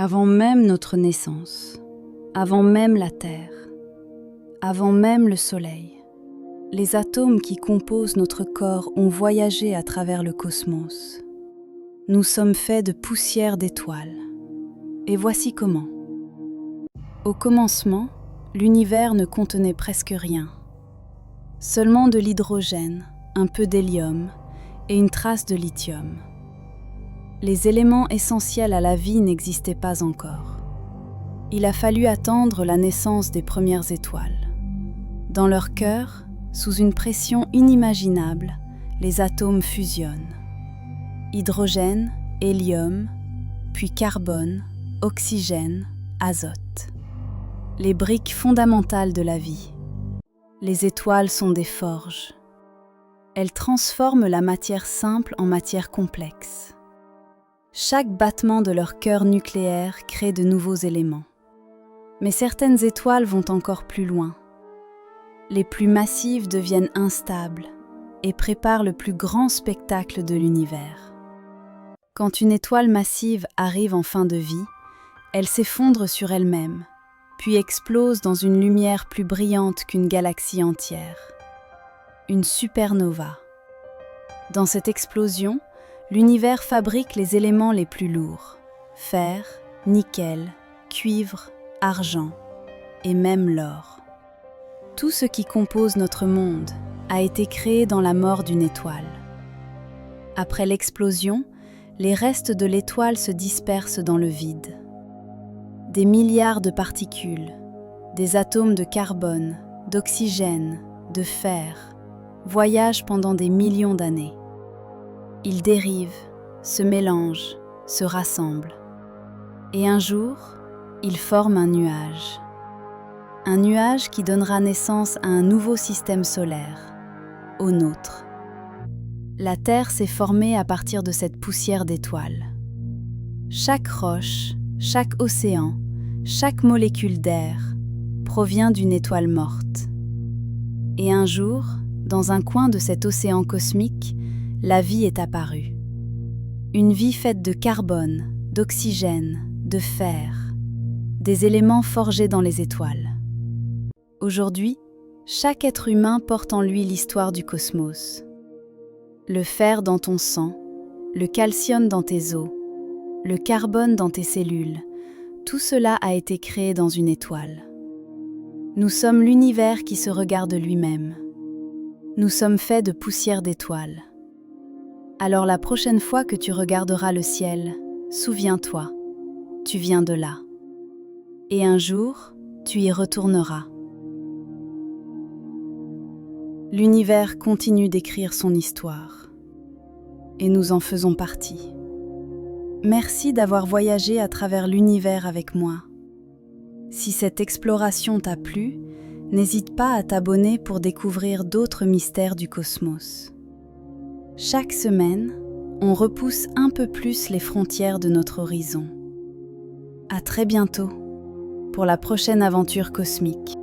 Avant même notre naissance, avant même la Terre, avant même le Soleil, les atomes qui composent notre corps ont voyagé à travers le cosmos. Nous sommes faits de poussière d'étoiles. Et voici comment. Au commencement, l'univers ne contenait presque rien. Seulement de l'hydrogène, un peu d'hélium et une trace de lithium. Les éléments essentiels à la vie n'existaient pas encore. Il a fallu attendre la naissance des premières étoiles. Dans leur cœur, sous une pression inimaginable, les atomes fusionnent. Hydrogène, hélium, puis carbone, oxygène, azote. Les briques fondamentales de la vie. Les étoiles sont des forges. Elles transforment la matière simple en matière complexe. Chaque battement de leur cœur nucléaire crée de nouveaux éléments. Mais certaines étoiles vont encore plus loin. Les plus massives deviennent instables et préparent le plus grand spectacle de l'univers. Quand une étoile massive arrive en fin de vie, elle s'effondre sur elle-même, puis explose dans une lumière plus brillante qu'une galaxie entière. Une supernova. Dans cette explosion, l'univers fabrique les éléments les plus lourds, fer, nickel, cuivre, argent et même l'or. Tout ce qui compose notre monde a été créé dans la mort d'une étoile. Après l'explosion, les restes de l'étoile se dispersent dans le vide. Des milliards de particules, des atomes de carbone, d'oxygène, de fer, voyagent pendant des millions d'années. Ils dérivent, se mélangent, se rassemblent. Et un jour, ils forment un nuage. Un nuage qui donnera naissance à un nouveau système solaire, au nôtre. La Terre s'est formée à partir de cette poussière d'étoiles. Chaque roche, chaque océan, chaque molécule d'air provient d'une étoile morte. Et un jour, dans un coin de cet océan cosmique, la vie est apparue. Une vie faite de carbone, d'oxygène, de fer, des éléments forgés dans les étoiles. Aujourd'hui, chaque être humain porte en lui l'histoire du cosmos. Le fer dans ton sang, le calcium dans tes os, le carbone dans tes cellules, tout cela a été créé dans une étoile. Nous sommes l'univers qui se regarde lui-même. Nous sommes faits de poussière d'étoiles. Alors la prochaine fois que tu regarderas le ciel, souviens-toi, tu viens de là. Et un jour, tu y retourneras. L'univers continue d'écrire son histoire. Et nous en faisons partie. Merci d'avoir voyagé à travers l'univers avec moi. Si cette exploration t'a plu, n'hésite pas à t'abonner pour découvrir d'autres mystères du cosmos. Chaque semaine, on repousse un peu plus les frontières de notre horizon. À très bientôt pour la prochaine aventure cosmique.